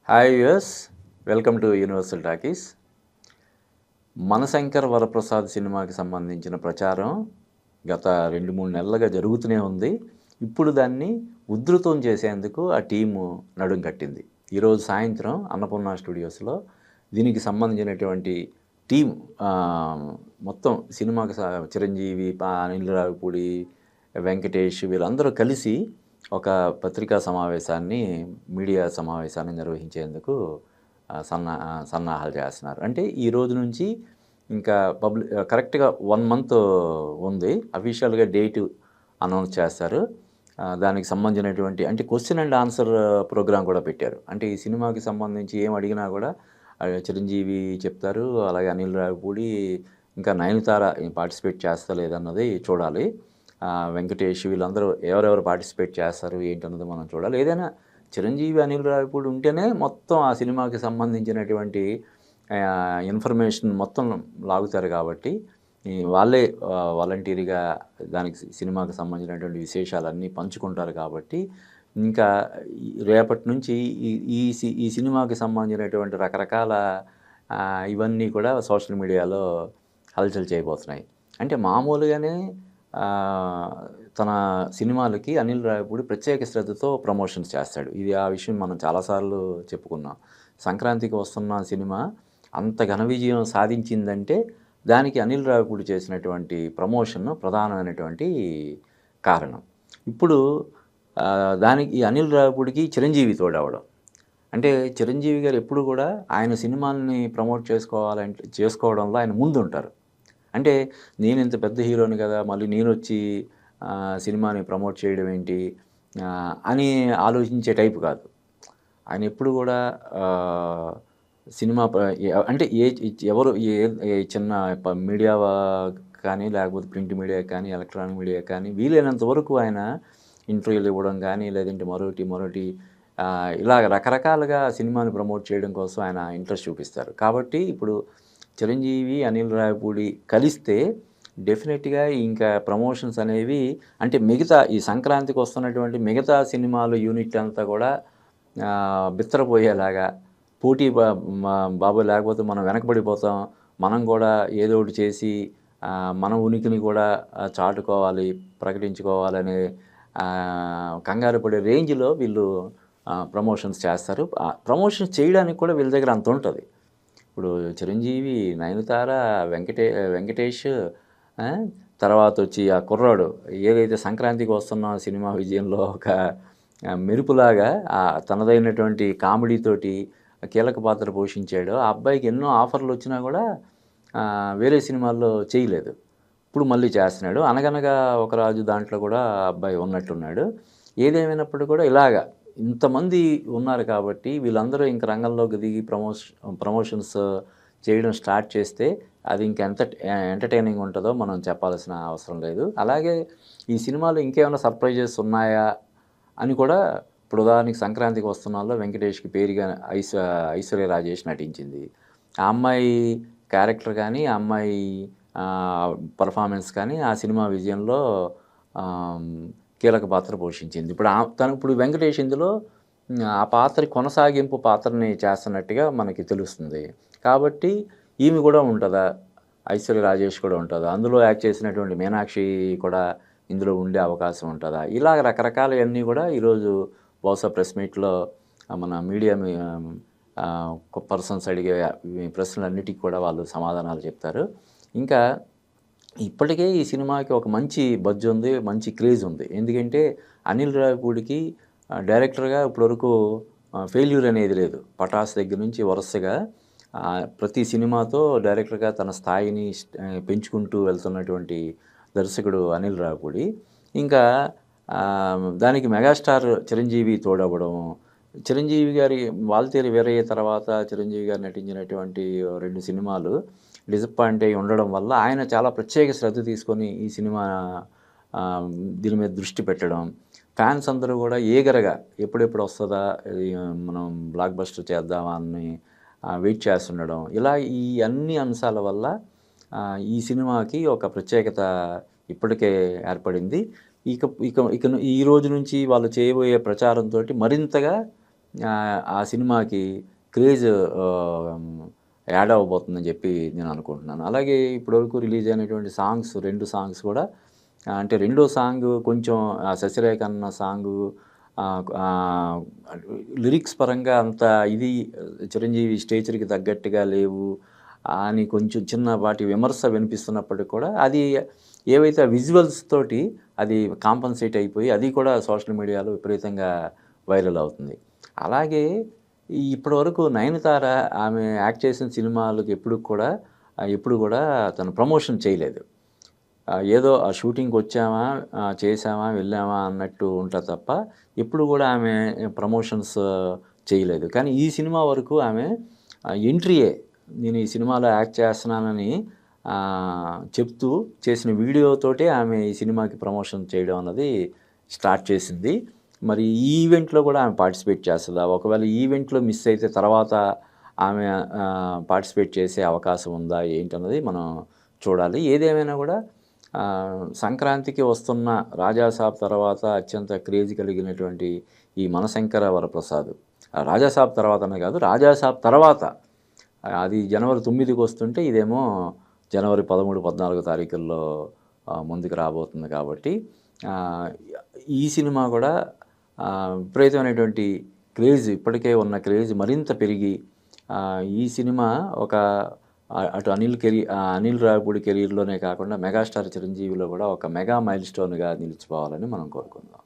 Hi US, welcome to universal talkies. Manashankar Varaprasad సినిమాకి సంబంధించిన ప్రచారం గత 2-3 నెలలుగా జరుగుతూనే ఉంది. ఇప్పుడు దాన్ని ఉధృతం చేసేందుకు ఆ టీము నడుం కట్టింది. ఈరోజు సాయంత్రం అన్నపూర్ణ స్టూడియోస్లో దీనికి సంబంధించినటువంటి టీం మొత్తం సినిమాకి చిరంజీవి, అనిల్ రావిపూడి, వెంకటేష్ వీళ్ళందరూ కలిసి ఒక పత్రికా సమావేశాన్ని, మీడియా సమావేశాన్ని నిర్వహించేందుకు సన్నాహాలు చేస్తున్నారు. అంటే ఈ రోజు నుంచి ఇంకా కరెక్ట్‌గా 1 మంత్ ఉంది. అఫీషియల్‌గా డేటు అనౌన్స్ చేస్తారు. దానికి సంబంధించినటువంటి అంటే క్వెషన్ అండ్ ఆన్సర్ ప్రోగ్రామ్ కూడా పెట్టారు. అంటే ఈ సినిమాకి సంబంధించి ఏం అడిగినా కూడా చిరంజీవి చెప్తారు. అలాగే అనిల్ రావిపూడి, ఇంకా నయనతార పార్టిసిపేట్ చేస్తా లేదన్నది చూడాలి. వెంకటేష్ వీళ్ళందరూ ఎవరెవరు పార్టిసిపేట్ చేస్తారు ఏంటన్నది మనం చూడాలి. ఏదైనా చిరంజీవి, అనిల్ రావిపూడి ఉంటేనే మొత్తం ఆ సినిమాకి సంబంధించినటువంటి ఇన్ఫర్మేషన్ మొత్తం లాగుతారు కాబట్టి వాళ్ళే వాలంటీర్‌గా దానికి సినిమాకి సంబంధించినటువంటి విశేషాలన్నీ పంచుకుంటారు కాబట్టి ఇంకా రేపటి నుంచి ఈ సినిమాకి సంబంధించినటువంటి రకరకాల ఇవన్నీ కూడా సోషల్ మీడియాలో హల్చల్ చేయబోతున్నాయి. అంటే మామూలుగానే తన సినిమాలకి అనిల్ రావిపూడి ప్రత్యేక శ్రద్ధతో ప్రమోషన్స్ చేస్తాడు. ఆ విషయం మనం చాలాసార్లు చెప్పుకున్నాం. సంక్రాంతికి వస్తున్న సినిమా అంత ఘన విజయం సాధించిందంటే దానికి అనిల్ రావిపూడి చేసినటువంటి ప్రమోషన్ ప్రధానమైనటువంటి కారణం. ఇప్పుడు దానికి ఈ అనిల్ రావిపూడికి చిరంజీవి తోడవడం. అంటే చిరంజీవి గారు ఎప్పుడు కూడా ఆయన సినిమాల్ని ప్రమోట్ చేసుకోవడంలో ఆయన ముందుంటారు. అంటే నేను ఇంత పెద్ద హీరోని కదా, మళ్ళీ నేనొచ్చి సినిమాని ప్రమోట్ చేయడం ఏంటి అని ఆలోచించే టైపు కాదు. ఆయన ఎప్పుడు కూడా సినిమా అంటే ఎవరు చిన్న మీడియా కానీ, లేకపోతే ప్రింట్ మీడియా కానీ, ఎలక్ట్రానిక్ మీడియా కానీ వీలైనంత వరకు ఆయన ఇంటర్వ్యూలు ఇవ్వడం కానీ, లేదంటే మరోటి ఇలాగ రకరకాలుగా సినిమాని ప్రమోట్ చేయడం కోసం ఆయన ఇంట్రెస్ట్ చూపిస్తారు. కాబట్టి ఇప్పుడు చిరంజీవి, అనిల్ రావిపూడి కలిస్తే డెఫినెట్‌గా ఇంకా ప్రమోషన్స్ అనేవి అంటే మిగతా ఈ సంక్రాంతికి వస్తున్నటువంటి మిగతా సినిమాలు యూనిట్ అంతా కూడా బిత్తరపోయేలాగా పోటీ బాబు లేకపోతే మనం వెనకబడిపోతాం. మనం కూడా ఏదో ఒకటి చేసి మన ఉనికిని కూడా చాటుకోవాలి, ప్రకటించుకోవాలనే కంగారు పడే రేంజ్‌లో వీళ్ళు ప్రమోషన్స్ చేస్తారు. ప్రమోషన్స్ చేయడానికి కూడా వీళ్ళ దగ్గర అంత ఉంటది. ఇప్పుడు చిరంజీవి, నయనతార, వెంకటేష్ తర్వాత వచ్చి ఆ కుర్రాడు ఏదైతే సంక్రాంతికి వస్తున్న సినిమా విజయంలో ఒక మెరుపులాగా తనదైనటువంటి కామెడీతోటి కీలక పాత్ర పోషించాడు. ఆ అబ్బాయికి ఎన్నో ఆఫర్లు వచ్చినా కూడా వేరే సినిమాల్లో చేయలేదు. ఇప్పుడు మళ్ళీ చేస్తున్నాడు. అనగనగా ఒక రాజు దాంట్లో కూడా అబ్బాయి ఉన్నట్టున్నాడు. ఏదేమైనప్పుడు కూడా ఇలాగా ఇంతమంది ఉన్నారు కాబట్టి వీళ్ళందరూ ఇంక రంగంలోకి దిగి ప్రమోషన్స్ చేయడం స్టార్ట్ చేస్తే అది ఇంకెంత ఎంటర్టైనింగ్ ఉంటుందో మనం చెప్పాల్సిన అవసరం లేదు. అలాగే ఈ సినిమాలో ఇంకేమైనా సర్ప్రైజెస్ ఉన్నాయా అని కూడా ఇప్పుడు ఉదాహరణకి సంక్రాంతికి వస్తున్నాల్లో వెంకటేష్కి పేరుగా ఐశ్వర్య రాజేష్ నటించింది. ఆ అమ్మాయి క్యారెక్టర్ కానీ, ఆ అమ్మాయి పర్ఫార్మెన్స్ కానీ ఆ సినిమా విజయంలో కీలక పాత్ర పోషించింది. ఇప్పుడు వెంకటేష్ ఇందులో ఆ పాత్ర కొనసాగింపు పాత్రని చేస్తున్నట్టుగా మనకి తెలుస్తుంది. కాబట్టి ఈమె కూడా ఉంటుందా? ఐశ్వర్య రాజేష్ కూడా ఉంటుందా? అందులో యాక్ట్ చేసినటువంటి మీనాక్షి కూడా ఇందులో ఉండే అవకాశం ఉంటుందా? ఇలాగ రకరకాలవన్నీ కూడా ఈరోజు బహుశా ప్రెస్ మీట్‌లో మన మీడియా పర్సన్స్ అడిగే ప్రశ్నలన్నిటికి కూడా వాళ్ళు సమాధానాలు చెప్తారు. ఇంకా ఇప్పటికే ఈ సినిమాకి ఒక మంచి బజ్ ఉంది, మంచి క్రేజ్ ఉంది. ఎందుకంటే అనిల్ రావిపూడికి డైరెక్టర్‌గా ఇప్పటివరకు ఫెయిల్యూర్ అనేది లేదు. 'పటాస్' దగ్గర నుంచి వరుసగా ప్రతి సినిమాతో డైరెక్టర్‌గా తన స్థాయిని పెంచుకుంటూ వెళ్తున్నటువంటి దర్శకుడు అనిల్ రావిపూడి. ఇంకా దానికి మెగాస్టార్ చిరంజీవి తోడవ్వడం, చిరంజీవి గారి 'వాల్తేరు వీరయ్య' తర్వాత చిరంజీవి గారు నటించినటువంటి 2 సినిమాలు డిసప్పాయింట్ అయ్యి ఉండడం వల్ల ఆయన చాలా ప్రత్యేక శ్రద్ధ తీసుకొని ఈ సినిమా దీని మీద దృష్టి పెట్టడం, ఫ్యాన్స్ అందరూ కూడా ఈగర్‌గా ఎప్పుడెప్పుడు వస్తుందా, మనం బ్లాక్ బస్టర్ చేద్దామా అని వెయిట్ చేస్తుండడం. ఇలా ఈ అన్ని అంశాల వల్ల ఈ సినిమాకి ఒక ప్రత్యేకత ఇప్పటికే ఏర్పడింది. ఇక ఇక ఇక ఈ రోజు నుంచి వాళ్ళు చేయబోయే ప్రచారంతోటి మరింతగా ఆ సినిమాకి క్రేజ్ యాడ్ అవ్వబోతుందని చెప్పి నేను అనుకుంటున్నాను. అలాగే ఇప్పటివరకు రిలీజ్ అయినటువంటి సాంగ్స్ 2 సాంగ్స్ కూడా అంటే రెండో సాంగ్ కొంచెం 'శశిరేఖ' అన్న సాంగు ఆహ్, లిరిక్స్ పరంగా అంత ఇది చిరంజీవి స్టేచర్‌కి తగ్గట్టుగా లేవు అని కొంచెం చిన్నపాటి విమర్శ వినిపిస్తున్నప్పటికి కూడా అది ఏవైతే ఆ విజువల్స్ తోటి అది కాంపెన్సేట్ అయిపోయి అది కూడా సోషల్ మీడియాలో విపరీతంగా వైరల్ అవుతుంది. అలాగే ఇప్పటివరకు 'నయనతార' ఆమె యాక్ట్ చేసిన సినిమాలకి ఎప్పుడు కూడా తను ప్రమోషన్ చేయలేదు. ఏదో ఆ షూటింగ్‌కొచ్చామా, చేశామా, వెళ్ళామా అన్నట్టు ఉంటది తప్ప, ఎప్పుడు గూడా ఆమె ప్రమోషన్స్ చేయలేదు. కానీ ఈ సినిమా వరకు ఆమె ఎంట్రీయే. నేను ఈ సినిమాలో యాక్ట్ చేస్తున్నానని చెప్తూ చేసిన వీడియోతోటే ఆమె ఈ సినిమాకి ప్రమోషన్ చేయడం అన్నది స్టార్ట్ చేసింది. మరి ఈ ఈవెంట్‌లో గూడా ఆమె పార్టిసిపేట్ చేస్తదా? ఒకవేళ ఈ ఈవెంట్‌లో మిస్ అయితే తర్వాత ఆమె పార్టిసిపేట్ చేసే అవకాశం ఉందా? ఏంటన్నది మనం చూడాలి. ఏదేమైనా గూడా సంక్రాంతికి వస్తున్న 'రాజాసాబ్' తర్వాత అత్యంత క్రేజ్ కలిగినటువంటి ఈ 'మనశంకర వరప్రసాద్'. 'రాజాసాబ్' తర్వాతనే కాదు, 'రాజాసాబ్' తర్వాత అది జనవరి 9కి వస్తుంటే ఇదేమో జనవరి 13, 14 తారీఖుల్లో ముందుకు రాబోతుంది కాబట్టి ఆహ్, ఈ సినిమా కూడా విపరీతమైనటువంటి క్రేజ్ ఇప్పటికే ఉన్న క్రేజ్ మరింత పెరిగి ఈ సినిమా ఒక అటు అనిల్ రావిపూడి కెరీర్‌లోనే కాకుండా మెగాస్టార్ చిరంజీవిలో కూడా ఒక మెగా మైల్‌స్టోన్‌గా నిలిచిపోవాలని మనం కోరుకుందాం.